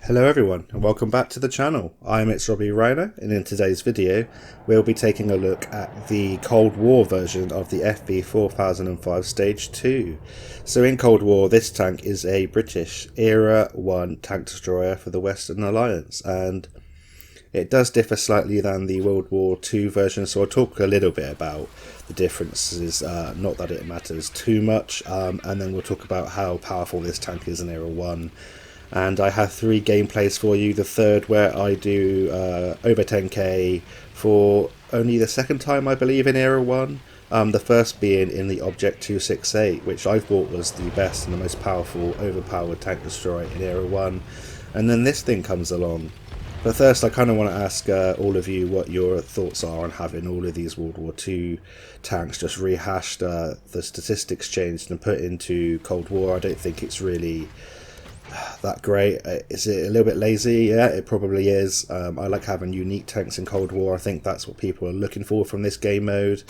Hello everyone and welcome back to the channel. I'm wwII, and in today's video we'll be taking a look at the Cold War version of the FV4005 Stage II. So in Cold War, this tank is a British Era 1 tank destroyer for the Western Alliance, and it does differ slightly than the World War II version, so I'll talk a little bit about the differences, not that it matters too much, and then we'll talk about how powerful this tank is in Era 1. And I have 3 gameplays for you, the third where I do over 10k for only the second time I believe in Era 1, the first being in the Object 268, which I thought was the best and the most powerful overpowered tank destroyer in Era 1, and then this thing comes along. But first I kind of want to ask all of you what your thoughts are on having all of these World War II tanks just rehashed, the statistics changed and put into Cold War. I don't think it's really that great. Is it a little bit lazy? Yeah, it probably is. I like having unique tanks in Cold War. I think that's what people are looking for from this game mode.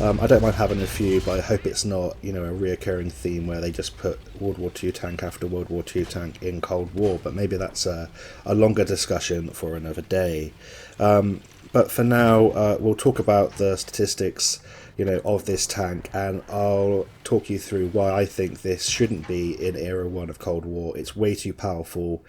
I don't mind having a few, but I hope it's not, a reoccurring theme where they just put World War II tank after World War II tank in Cold War, but maybe that's a longer discussion for another day. But for now, we'll talk about the statistics of this tank, and I'll talk you through why I think this shouldn't be in Era 1 of Cold War. It's way too powerful.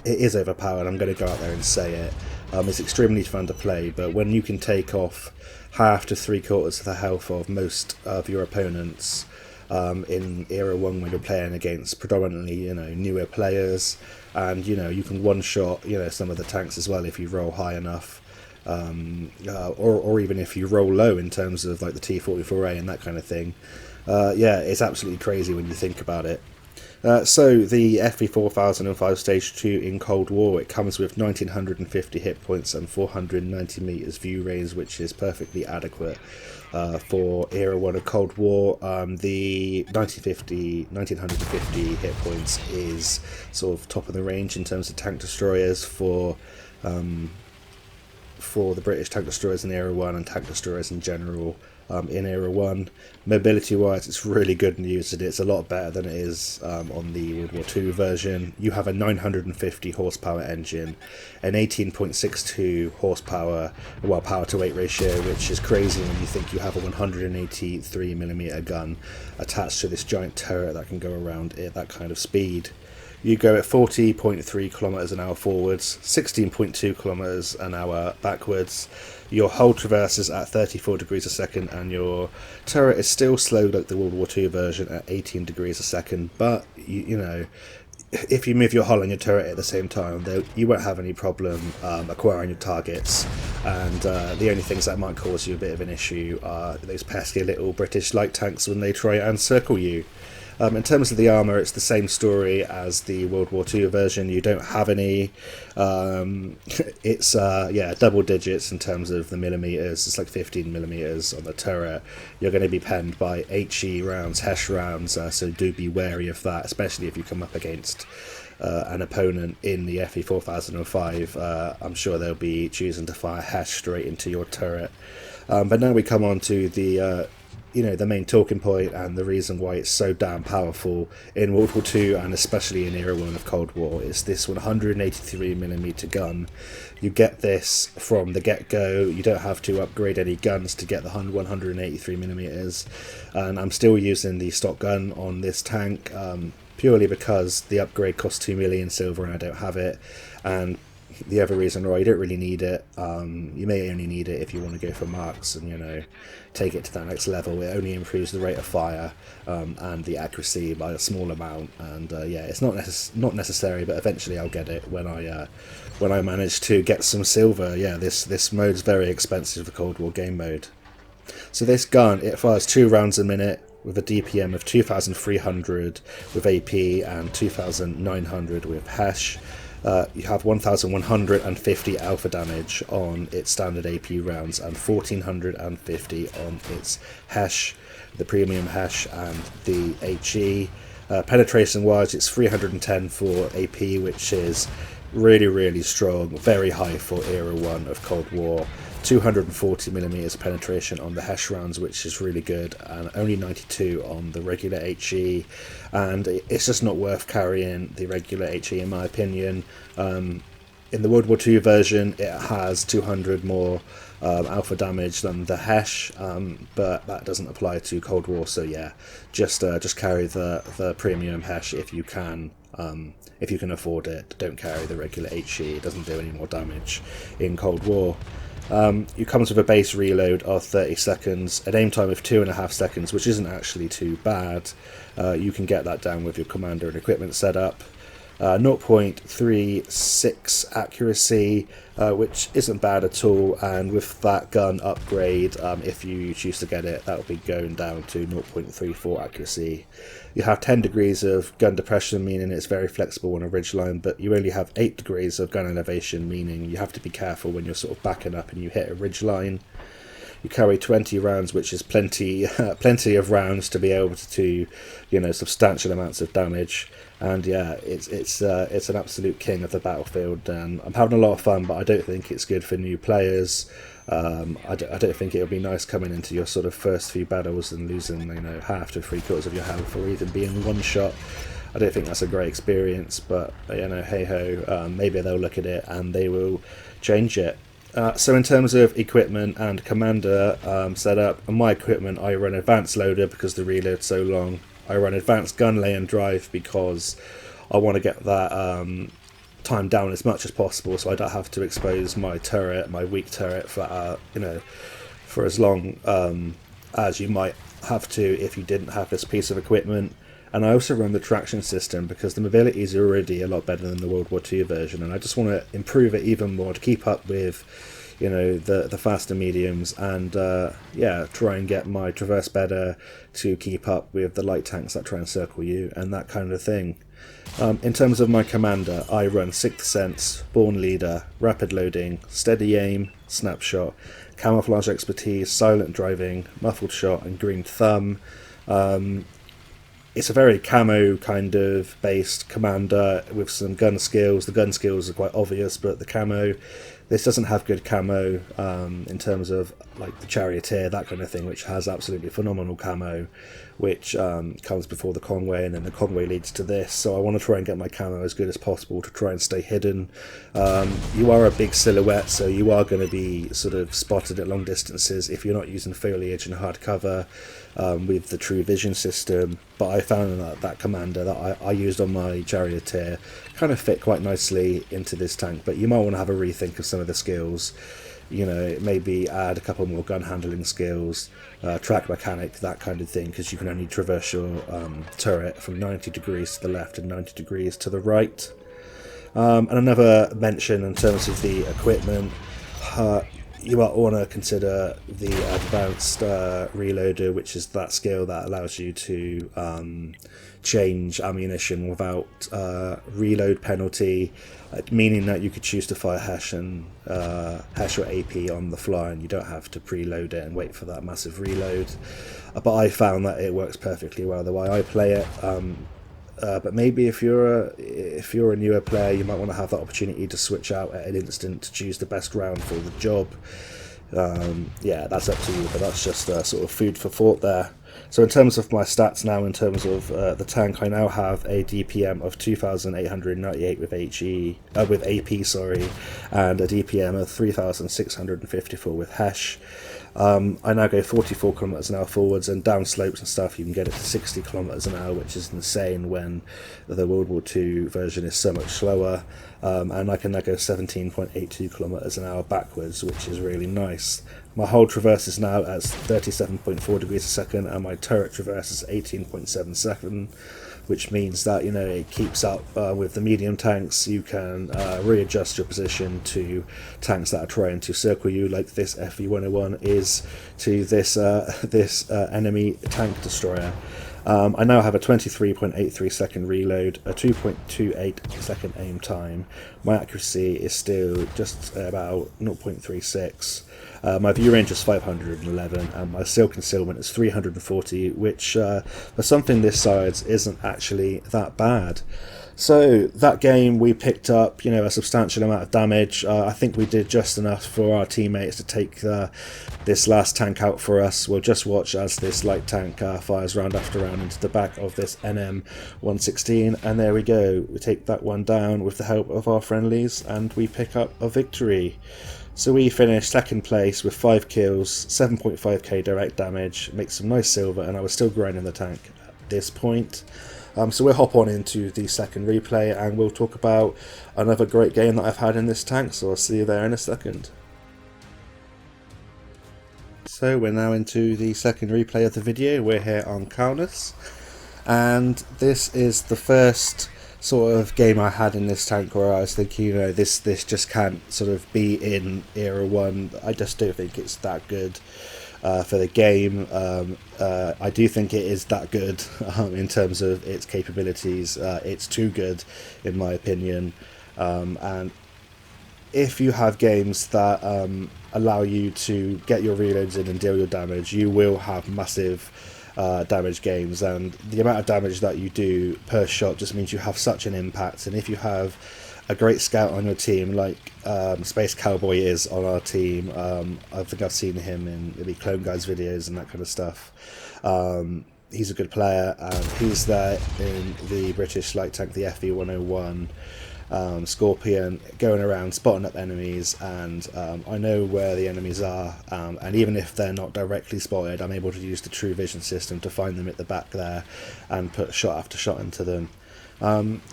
It is overpowered, I'm going to go out there and say it. It's extremely fun to play, but when you can take off half to 3/4 of the health of most of your opponents in Era 1 when you're playing against predominantly, newer players, and, you can one-shot, some of the tanks as well if you roll high enough. Or even if you roll low in terms of like the T44A and that kind of thing. Yeah, it's absolutely crazy when you think about it. So the FV4005 Stage II in Cold War, it comes with 1950 hit points and 490 meters view range, which is perfectly adequate for Era 1 of Cold War. The 1950 hit points is sort of top of the range in terms of tank destroyers for the British tank destroyers in Era 1 and tank destroyers in general in Era 1. Mobility wise, it's really good news, and it's a lot better than it is on the World War II version. You have a 950 horsepower engine, an 18.62 horsepower power to weight ratio, which is crazy when you think you have a 183mm gun attached to this giant turret that can go around at that kind of speed. You go at 40.3 kilometers an hour forwards, 16.2 kilometers an hour backwards. Your hull traverses at 34 degrees a second, and your turret is still slow like the World War II version at 18 degrees a second. But if you move your hull and your turret at the same time, you won't have any problem acquiring your targets. And the only things that might cause you a bit of an issue are those pesky little British light tanks when they try and circle you. In terms of the armour, it's the same story as the World War II version. You don't have any. It's double digits in terms of the millimeters. It's like 15mm on the turret. You're going to be penned by HE rounds, HESH rounds, so do be wary of that, especially if you come up against an opponent in the FV4005. I'm sure they'll be choosing to fire HESH straight into your turret. But now we come on to the main talking point and the reason why it's so damn powerful in World War II, and especially in Era 1 of Cold War, is this 183mm gun. You get this from the get-go. You don't have to upgrade any guns to get the 183mm, and I'm still using the stock gun on this tank purely because the upgrade costs 2 million silver and I don't have it, and the other reason why you don't really need it, you may only need it if you want to go for marks and take it to that next level. It only improves the rate of fire and the accuracy by a small amount, and it's not necessary, but eventually I'll get it when I manage to get some silver. Yeah, this mode's very expensive for Cold War game mode. So this gun, it fires 2 rounds a minute with a DPM of 2300 with AP and 2900 with HESH. You have 1150 alpha damage on its standard AP rounds and 1450 on its HESH, the premium HESH and the HE. Penetration wise, it's 310 for AP, which is really, really strong, very high for Era 1 of Cold War. 240mm penetration on the HESH rounds, which is really good, and only 92 on the regular HE, and it's just not worth carrying the regular HE in my opinion. In the World War II version, it has 200 more alpha damage than the HESH, but that doesn't apply to Cold War. So yeah, just carry the premium HESH if you can. If you can afford it, don't carry the regular HE. It doesn't do any more damage in Cold War. It comes with a base reload of 30 seconds, an aim time of 2.5 seconds, which isn't actually too bad. You can get that down with your commander and equipment setup. 0.36 accuracy, which isn't bad at all, and with that gun upgrade, if you choose to get it, that will be going down to 0.34 accuracy. You have 10 degrees of gun depression, meaning it's very flexible on a ridgeline, but you only have 8 degrees of gun elevation, meaning you have to be careful when you're sort of backing up and you hit a ridgeline. You carry 20 rounds, which is plenty of rounds to be able to substantial amounts of damage. And yeah, it's an absolute king of the battlefield, and I'm having a lot of fun, but I don't think it's good for new players. I don't think it'll be nice coming into your sort of first few battles and losing half to 3/4 of your health, or even being one shot. I don't think that's a great experience, but hey ho, maybe they'll look at it and they will change it. So in terms of equipment and commander setup, on my equipment I run advanced loader because the reload's so long. I run advanced gun lay and drive because I want to get that time down as much as possible, so I don't have to expose my turret, my weak turret, for for as long as you might have to if you didn't have this piece of equipment. And I also run the traction system because the mobility is already a lot better than the World War II version, and I just want to improve it even more to keep up with the faster mediums, and try and get my traverse better to keep up with the light tanks that try and circle you and that kind of thing. In terms of my commander, I run Sixth Sense, Born Leader, Rapid Loading, Steady Aim, Snapshot, Camouflage Expertise, Silent Driving, Muffled Shot, and Green Thumb. It's a very camo kind of based commander with some gun skills. The gun skills are quite obvious, but the camo, this doesn't have good camo in terms of like the Charioteer, that kind of thing, which has absolutely phenomenal camo, which comes before the Conway, and then the Conway leads to this. So I want to try and get my camo as good as possible to try and stay hidden. You are a big silhouette, so you are going to be sort of spotted at long distances if you're not using foliage and hard cover with the True Vision system. But I found that commander that I used on my Charioteer kind of fit quite nicely into this tank, but you might want to have a rethink of some of the skills. Maybe add a couple more gun handling skills, track mechanic, that kind of thing, because you can only traverse your turret from 90 degrees to the left and 90 degrees to the right. And another mention in terms of the equipment, you might want to consider the advanced reloader, which is that skill that allows you to change ammunition without reload penalty, meaning that you could choose to fire HESH or AP on the fly, and you don't have to preload it and wait for that massive reload. But I found that it works perfectly well the way I play it. But maybe if you're a newer player, you might want to have that opportunity to switch out at an instant to choose the best round for the job. That's up to you, but that's just sort of food for thought there. So in terms of my stats now, in terms of the tank, I now have a DPM of 2,898 with AP, and a DPM of 3,654 with HESH. I now go 44 kilometers an hour forwards, and down slopes and stuff you can get it to 60 kilometers an hour, which is insane when the World War II version is so much slower. And I can now go 17.82 kilometers an hour backwards, which is really nice. My whole traverse is now at 37.4 degrees a second, and my turret traverse is 18.7 seconds, which means that it keeps up with the medium tanks. You can readjust your position to tanks that are trying to circle you, like this FV4001 is to this enemy tank destroyer. I now have a 23.83 second reload, a 2.28 second aim time. My accuracy is still just about 0.36. My view range is 511, and my seal concealment is 340, which for something this size isn't actually that bad. So that game we picked up, a substantial amount of damage. I think we did just enough for our teammates to take this last tank out for us. We'll just watch as this light tank fires round after round into the back of this NM116, and there we go. We take that one down with the help of our friendlies, and we pick up a victory. So we finished second place with 5 kills, 7.5k direct damage, makes some nice silver, and I was still grinding the tank at this point. So we'll hop on into the second replay and we'll talk about another great game that I've had in this tank, so I'll see you there in a second. So we're now into the second replay of the video. We're here on Kaunas, and this is the first sort of game I had in this tank where I was thinking, this just can't sort of be in Era 1. I just don't think it's that good for the game. I do think it is that good in terms of its capabilities. It's too good in my opinion, and if you have games that allow you to get your reloads in and deal your damage, you will have massive damage games, and the amount of damage that you do per shot just means you have such an impact. And if you have a great scout on your team like Space Cowboy is on our team, I think I've seen him in maybe Clone Guys videos and that kind of stuff. He's a good player, and he's there in the British light tank, the FV4005 Scorpion, going around spotting up enemies, and I know where the enemies are, and even if they're not directly spotted, I'm able to use the True Vision system to find them at the back there and put shot after shot into them.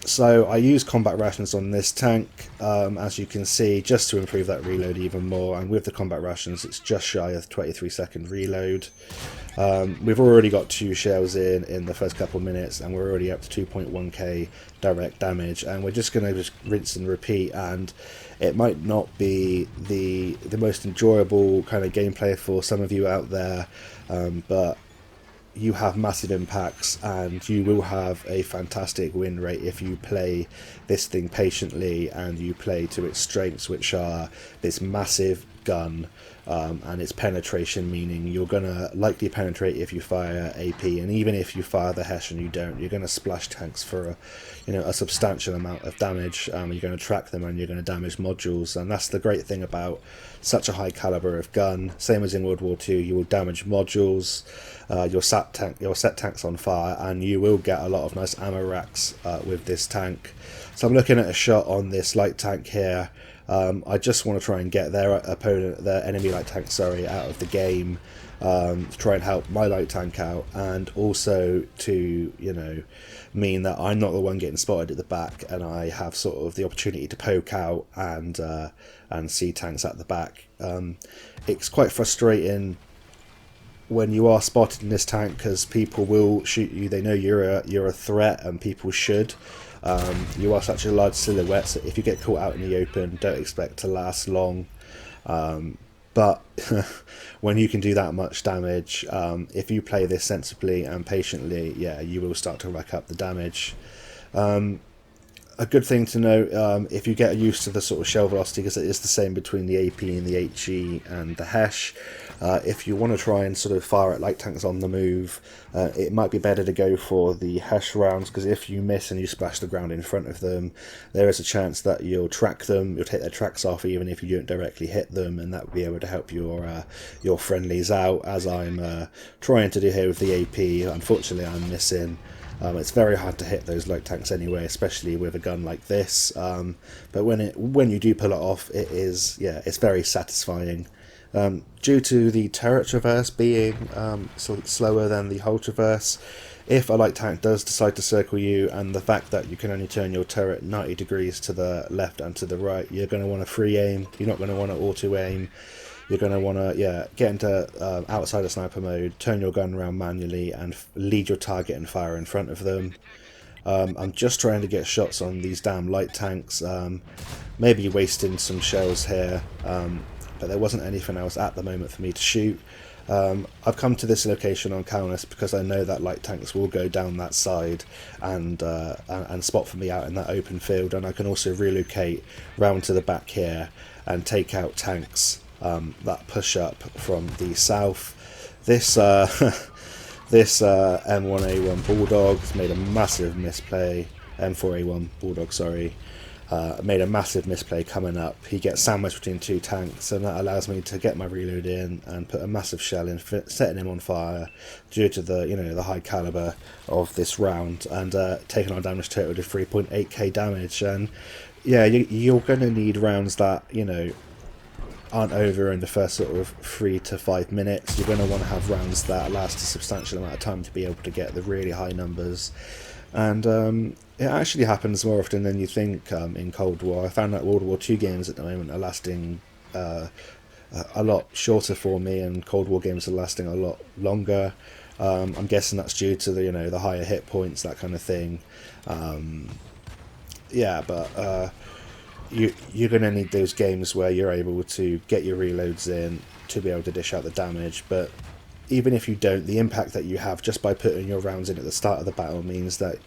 So I use combat rations on this tank, as you can see, just to improve that reload even more, and with the combat rations it's just shy of 23-second reload. We've already got 2 shells in the first couple of minutes, and we're already up to 2.1k direct damage, and we're just going to just rinse and repeat. And it might not be the most enjoyable kind of gameplay for some of you out there, but you have massive impacts, and you will have a fantastic win rate if you play this thing patiently and you play to its strengths, which are this massive gun and its penetration, meaning you're going to likely penetrate if you fire AP, and even if you fire the Hesh and you don't, you're going to splash tanks for a substantial amount of damage. You're going to track them and you're going to damage modules, and that's the great thing about such a high caliber of gun. Same as in World War II, you will damage modules, your set tanks on fire, and you will get a lot of nice ammo racks with this tank. So I'm looking at a shot on this light tank here. I just want to try and get their enemy light tank, out of the game, to try and help my light tank out, and also to mean that I'm not the one getting spotted at the back, and I have sort of the opportunity to poke out and see tanks at the back. It's quite frustrating when you are spotted in this tank, because people will shoot you. They know you're a threat, and people should. You are such a large silhouette, so if you get caught out in the open, don't expect to last long. But when you can do that much damage, if you play this sensibly and patiently, yeah, you will start to rack up the damage. A good thing to note, if you get used to the sort of shell velocity, because it is the same between the AP and the HE and the Hesh, if you want to try and sort of fire at light tanks on the move, it might be better to go for the Hesh rounds, because if you miss and you splash the ground in front of them, there is a chance that you'll track them, you'll take their tracks off even if you don't directly hit them, and that will be able to help your friendlies out, as I'm trying to do here with the AP. Unfortunately I'm missing. It's very hard to hit those light tanks anyway, especially with a gun like this. But when you do pull it off, it's very satisfying. Due to the turret traverse being sort of slower than the hull traverse, if a light tank does decide to circle you, and the fact that you can only turn your turret 90 degrees to the left and to the right, you're going to want to free aim. You're not going to want to auto aim. You're going to want to get into outside of sniper mode, turn your gun around manually, and lead your target and fire in front of them. I'm just trying to get shots on these damn light tanks, maybe wasting some shells here, but there wasn't anything else at the moment for me to shoot. I've come to this location on Kaunas because I know that light tanks will go down that side and spot for me out in that open field, and I can also relocate round to the back here and take out tanks that push up from the south. This M1A1 Bulldog has made a massive misplay. M4A1 Bulldog, sorry, made a massive misplay coming up. He gets sandwiched between two tanks, and that allows me to get my reload in and put a massive shell in, setting him on fire due to the the high caliber of this round, and taking our damage total to 3.8k damage. And yeah, you're going to need rounds that aren't over in the first sort of 3 to 5 minutes. You're going to want to have rounds that last a substantial amount of time to be able to get the really high numbers. And it actually happens more often than you think in Cold War. I found that World War II games at the moment are lasting a lot shorter for me, and Cold War games are lasting a lot longer. I'm guessing that's due to the the higher hit points, that kind of thing. Yeah, but you're going to need those games where you're able to get your reloads in to be able to dish out the damage. But even if you don't, the impact that you have just by putting your rounds in at the start of the battle means that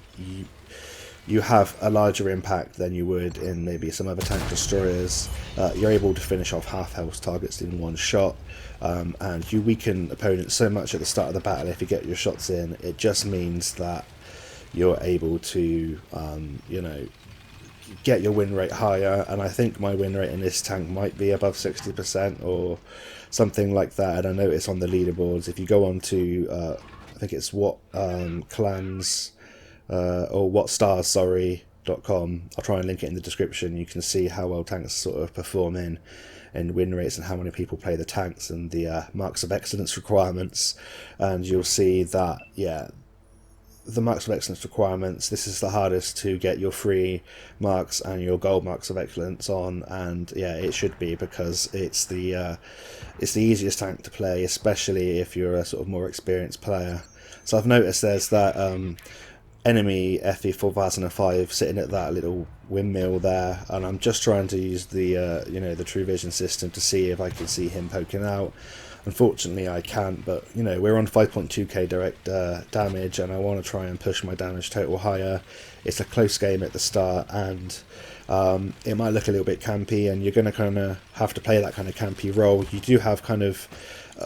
you have a larger impact than you would in maybe some other tank destroyers. You're able to finish off half-health targets in one shot, and you weaken opponents so much at the start of the battle if you get your shots in. It just means that you're able to get your win rate higher, and I think my win rate in this tank might be above 60% or something like that. And I notice on the leaderboards, if you go on to I think it's clans or whatstars.com, I'll try and link it in the description. You can see how well tanks sort of perform in win rates and how many people play the tanks and the marks of excellence requirements, and you'll see that the marks of excellence requirements, this is the hardest to get your free marks and your gold marks of excellence on, and yeah, it should be, because it's the easiest tank to play, especially if you're a sort of more experienced player. So I've noticed there's that enemy FV4005 sitting at that little windmill there, and I'm just trying to use the the true vision system to see if I can see him poking out. Unfortunately I can't, but we're on 5.2k direct damage, and I want to try and push my damage total higher. It's a close game at the start, and it might look a little bit campy, and you're going to kind of have to play that kind of campy role. You do have kind of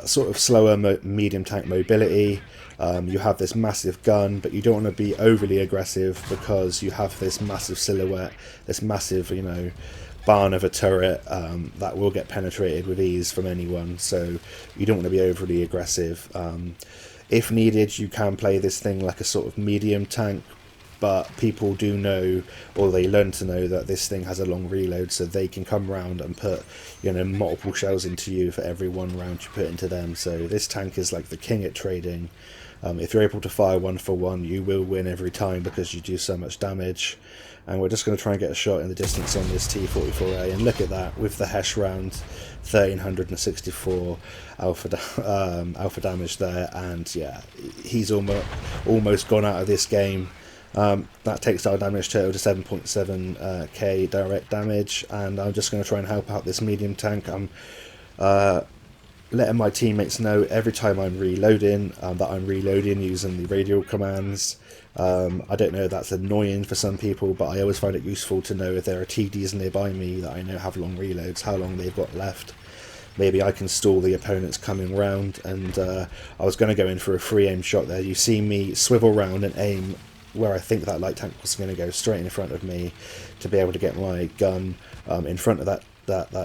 sort of slower medium tank mobility. You have this massive gun, but you don't want to be overly aggressive because you have this massive silhouette, this massive barn of a turret that will get penetrated with ease from anyone, so you don't want to be overly aggressive. If needed, you can play this thing like a sort of medium tank, but people do know, or they learn to know, that this thing has a long reload, so they can come round and put multiple shells into you for every one round you put into them. So this tank is like the king at trading. If you're able to fire 1 for 1, you will win every time because you do so much damage. And we're just going to try and get a shot in the distance on this T44A, and look at that, with the Hesh round, 1364 alpha damage there, and yeah, he's almost gone out of this game. That takes our damage total to 7.7k direct damage, and I'm just going to try and help out this medium tank. I'm letting my teammates know every time I'm reloading that I'm reloading using the radial commands. I don't know if that's annoying for some people, but I always find it useful to know if there are TDs nearby me that I know have long reloads, how long they've got left. Maybe I can stall the opponents coming round, and I was going to go in for a free aim shot there. You see me swivel round and aim where I think that light tank was going to go, straight in front of me, to be able to get my gun in front of that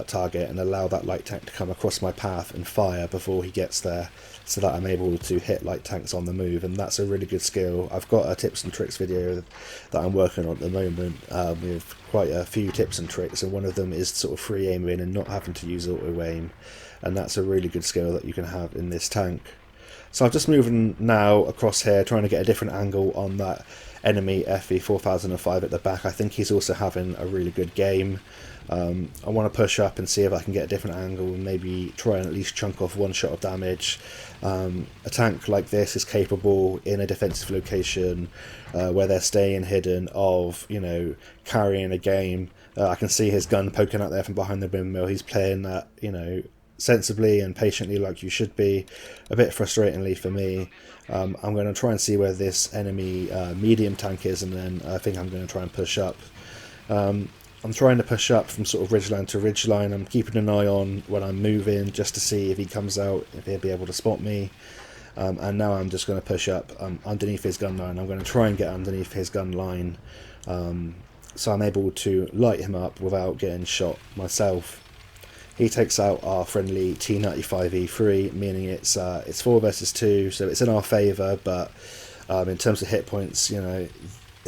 target and allow that light tank to come across my path and fire before he gets there, so that I'm able to hit light tanks on the move. And that's a really good skill. I've got a tips and tricks video that I'm working on at the moment with quite a few tips and tricks, and one of them is sort of free aiming and not having to use auto aim, and that's a really good skill that you can have in this tank. So I'm just moving now across here, trying to get a different angle on that enemy FV4005 at the back. I think he's also having a really good game. I want to push up and see if I can get a different angle and maybe try and at least chunk off one shot of damage. A tank like this is capable in a defensive location where they're staying hidden of, carrying a game. I can see his gun poking out there from behind the windmill. He's playing that, sensibly and patiently, like you should be. A bit frustratingly for me. I'm going to try and see where this enemy medium tank is, and then I think I'm going to try and push up. I'm trying to push up from sort of ridgeline to ridgeline. I'm keeping an eye on when I'm moving just to see if he comes out, if he'll be able to spot me. and now I'm just going to push up underneath his gun line. I'm going to try and get underneath his gun line, so I'm able to light him up without getting shot myself. He takes out our friendly T95E3, meaning it's 4 versus 2, so it's in our favour, but in terms of hit points, you know,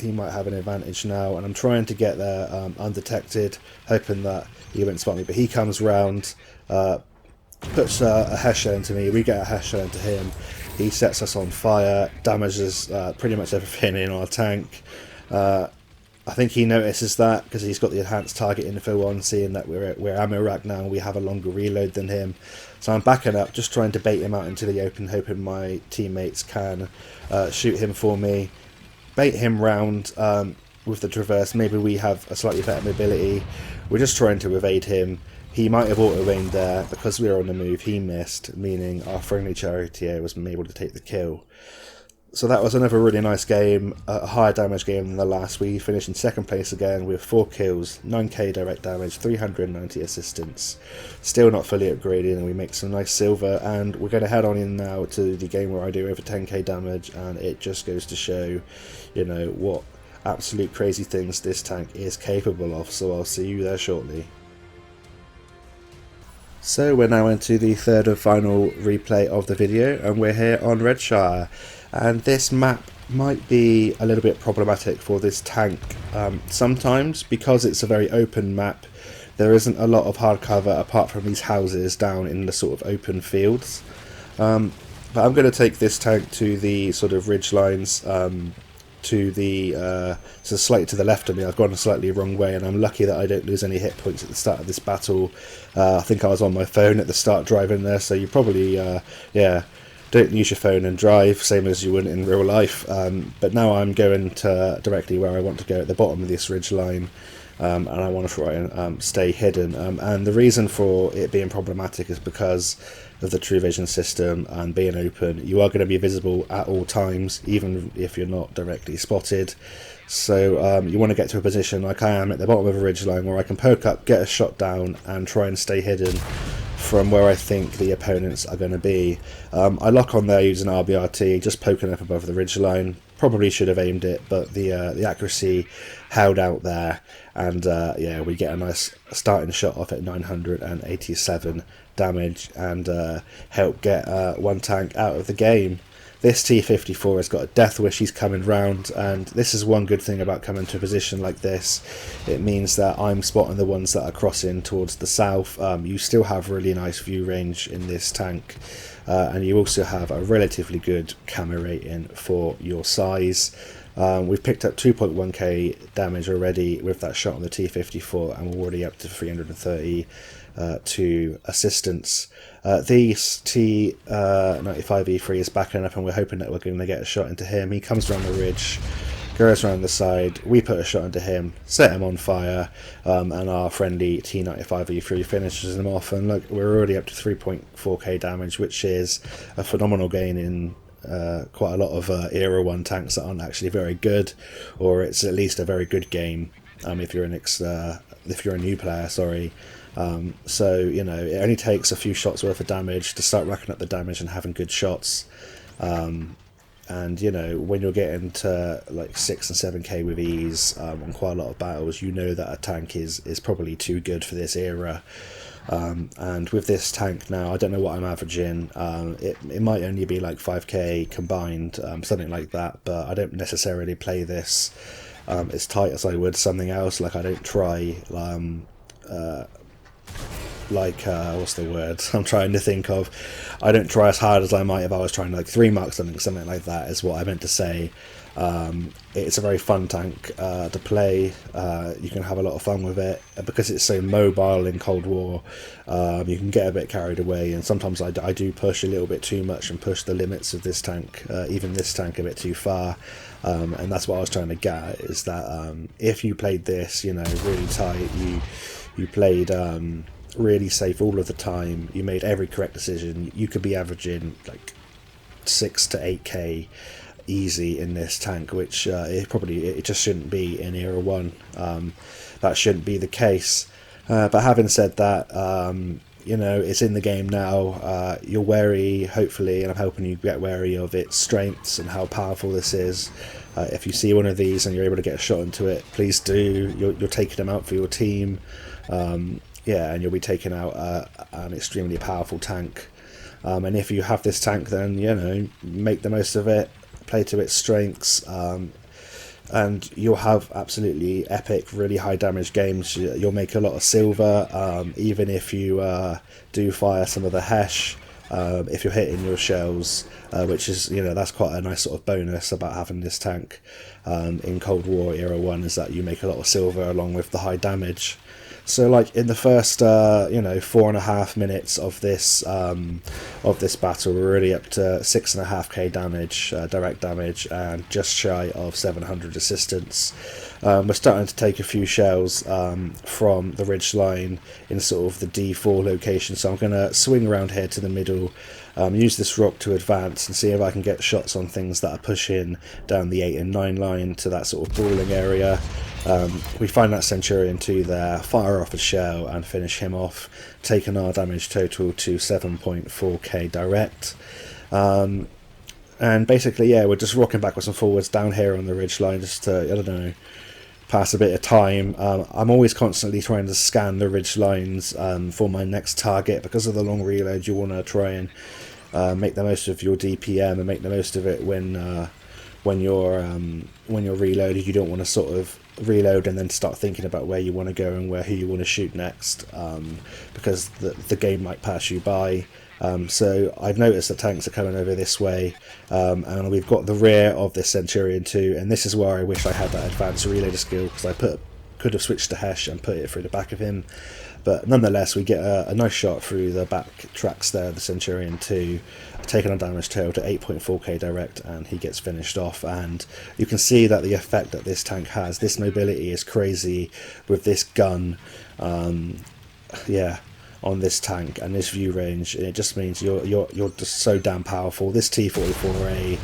he might have an advantage now, and I'm trying to get there undetected, hoping that he won't spot me, but he comes round, puts a hash shell into me, we get a hash shell into him, he sets us on fire, damages pretty much everything in our tank. I think he notices that because he's got the enhanced target info on, seeing that we're ammo rack now and we have a longer reload than him. So I'm backing up, just trying to bait him out into the open, hoping my teammates can shoot him for me. Bait him round with the traverse. Maybe we have a slightly better mobility. We're just trying to evade him. He might have auto-aimed there. Because we were on the move, he missed, meaning our friendly charioteer was able to take the kill. So that was another really nice game, a higher damage game than the last. We finished in second place again with 4 kills, 9k direct damage, 390 assistance. Still not fully upgraded, and we make some nice silver, and we're going to head on in now to the game where I do over 10k damage, and it just goes to show, you know, what absolute crazy things this tank is capable of, so I'll see you there shortly. So we're now into the third and final replay of the video, and we're here on Redshire. And this map might be a little bit problematic for this tank sometimes, because it's a very open map. There isn't a lot of hard cover apart from these houses down in the sort of open fields. But I'm going to take this tank to the sort of ridge lines, to the so slightly to the left of me. I've gone a slightly wrong way, and I'm lucky that I don't lose any hit points at the start of this battle. I think I was on my phone at the start driving there, so you probably don't use your phone and drive, same as you would in real life. But now I'm going to directly where I want to go, at the bottom of this ridge line, and I want to try and stay hidden. And the reason for it being problematic is because of the true vision system and being open. You are going to be visible at all times, even if you're not directly spotted. So you want to get to a position like I am at the bottom of a ridge line where I can poke up, get a shot down, and try and stay hidden from where I think the opponents are going to be. I lock on there using RBRT, just poking up above the ridge line. Probably should have aimed it, but the accuracy held out there, and yeah, we get a nice starting shot off at 987 damage, and help get one tank out of the game. This T54 has got a death wish, he's coming round, and this is one good thing about coming to a position like this. It means that I'm spotting the ones that are crossing towards the south. You still have really nice view range in this tank, and you also have a relatively good camo rating for your size. We've picked up 2.1k damage already with that shot on the T54, and we're already up to 332 assistance. This T95E3 is backing up, and we're hoping that we're going to get a shot into him. He comes around the ridge, goes around the side, we put a shot into him, set him on fire, and our friendly T95E3 finishes him off, and look, we're already up to 3.4k damage, which is a phenomenal gain in quite a lot of Era 1 tanks that aren't actually very good, or it's at least a very good game if you're a new player, sorry. So, you know, it only takes a few shots worth of damage to start racking up the damage and having good shots. And, you know, when you're getting to like 6 and 7k with ease on quite a lot of battles, you know that a tank is probably too good for this era. And with this tank now, I don't know what I'm averaging. It might only be like 5k combined, something like that, but I don't necessarily play this as tight as I would something else. Like, I don't try what's the word I'm trying to think of. I don't try as hard as I might if I was trying to like 3-mark something like that is what I meant to say. It's a very fun tank to play. You can have a lot of fun with it because it's so mobile in Cold War. You can get a bit carried away, and sometimes I do push a little bit too much and push the limits of this tank, even this tank, a bit too far. And that's what I was trying to get at, is that if you played this, you know, really tight, you played really safe all of the time, you made every correct decision, you could be averaging like 6 to 8k easy in this tank, which it just shouldn't be in Era 1. That shouldn't be the case. But having said that, you know, it's in the game now. You're wary, hopefully, and I'm helping you get wary of its strengths and how powerful this is. If you see one of these and you're able to get a shot into it, please do. You're taking them out for your team. Yeah, and you'll be taking out an extremely powerful tank. And if you have this tank, then, you know, make the most of it, play to its strengths, and you'll have absolutely epic, really high damage games. You'll make a lot of silver, even if you do fire some of the Hesh, if you're hitting your shells, which is, you know, that's quite a nice sort of bonus about having this tank in Cold War Era 1, is that you make a lot of silver along with the high damage. So, like, in the first, you know, 4.5 minutes of this battle, we're already up to 6.5k damage, direct damage, and just shy of 700 assistance. We're starting to take a few shells from the ridge line in sort of the D4 location, so I'm going to swing around here to the middle, use this rock to advance and see if I can get shots on things that are pushing down the 8 and 9 line to that sort of brawling area. We find that Centurion 2 there, fire off a shell and finish him off, taking our damage total to 7.4k direct. And basically, yeah, we're just rocking backwards and forwards down here on the ridge line just to, I don't know, pass a bit of time. I'm always constantly trying to scan the ridge lines for my next target. Because of the long reload, you want to try and make the most of your DPM and make the most of it when you're reloaded. You don't want to sort of reload and then start thinking about where you want to go and who you want to shoot next, because the game might pass you by. So I've noticed that tanks are coming over this way, and we've got the rear of this Centurion 2, and this is where I wish I had that advanced reloader skill, because I could have switched to Hesh and put it through the back of him. But nonetheless, we get a nice shot through the back tracks there, the Centurion 2, taking a damage total to 8.4k direct, and he gets finished off. And you can see that the effect that this tank has, this mobility is crazy with this gun, yeah, on this tank and this view range, and it just means you're just so damn powerful. This T44A,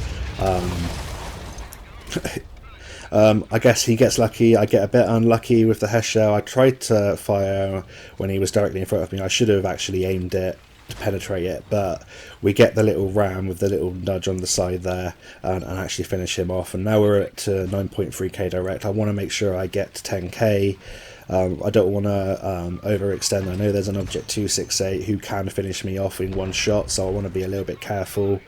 I guess he gets lucky. I get a bit unlucky with the Hesh shell. I tried to fire when he was directly in front of me. I should have actually aimed it to penetrate it, but we get the little ram with the little nudge on the side there and actually finish him off. And now we're at 9.3k direct. I want to make sure I get to 10k. I don't want to overextend. I know there's an Object 268 who can finish me off in one shot, so I want to be a little bit careful.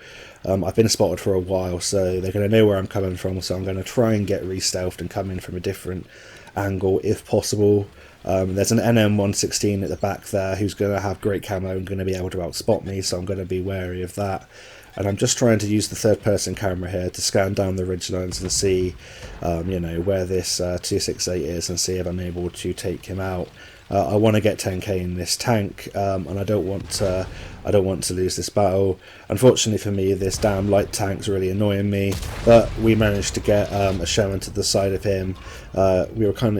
I've been spotted for a while, so they're going to know where I'm coming from, so I'm going to try and get re-stealthed and come in from a different angle if possible. There's an NM116 at the back there who's going to have great camo and going to be able to outspot me, so I'm going to be wary of that. And I'm just trying to use the third-person camera here to scan down the ridgelines and see, you know, where this 268 is, and see if I'm able to take him out. I want to get 10k in this tank, and I don't want to lose this battle. Unfortunately for me, this damn light tank's really annoying me. But we managed to get a shell into the side of him. We were kind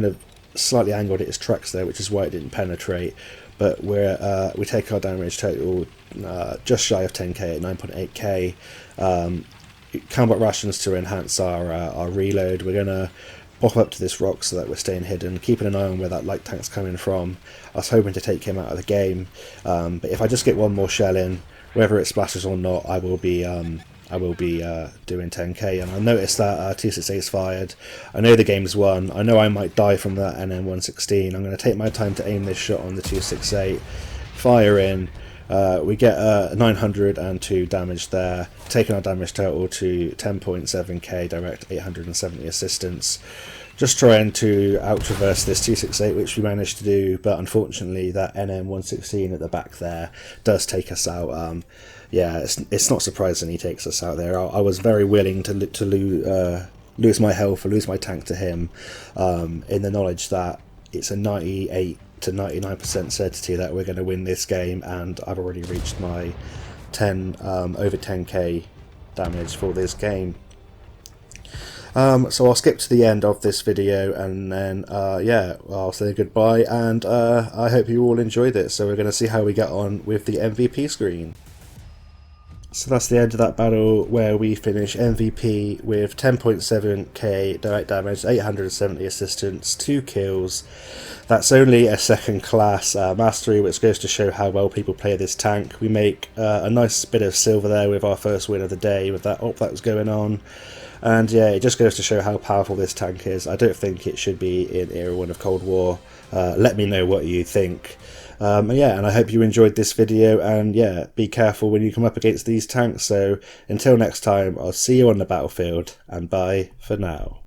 of slightly angled at his trucks there, which is why it didn't penetrate. But we take our damage total just shy of 10k at 9.8k. Combat rations to enhance our reload. We're gonna pop up to this rock so that we're staying hidden, keeping an eye on where that light tank's coming from. I was hoping to take him out of the game, but if I just get one more shell in, whether it splashes or not, I will be doing 10k. And I noticed that 268's fired. I know the game's won. I know I might die from that NM116. I'm going to take my time to aim this shot on the 268, fire in. We get 902 damage there, taking our damage total to 10.7k direct, 870 assistance. Just trying to out-traverse this 268, which we managed to do, but unfortunately that NM116 at the back there does take us out. Yeah, it's not surprising he takes us out there. I was very willing to lose my health or lose my tank to him, in the knowledge that it's a 98 to 99% certainty that we're going to win this game, and I've already reached my over 10k damage for this game. So I'll skip to the end of this video, and then yeah, I'll say goodbye, and I hope you all enjoyed it. So we're going to see how we get on with the MVP screen. So that's the end of that battle, where we finish MVP with 10.7k direct damage, 870 assistance, 2 kills. That's only a second class mastery, which goes to show how well people play this tank. We make a nice bit of silver there with our first win of the day with that op that was going on. And yeah, it just goes to show how powerful this tank is. I don't think it should be in Era 1 of Cold War. Let me know what you think. And I hope you enjoyed this video, and yeah, be careful when you come up against these tanks. So until next time, I'll see you on the battlefield, and bye for now.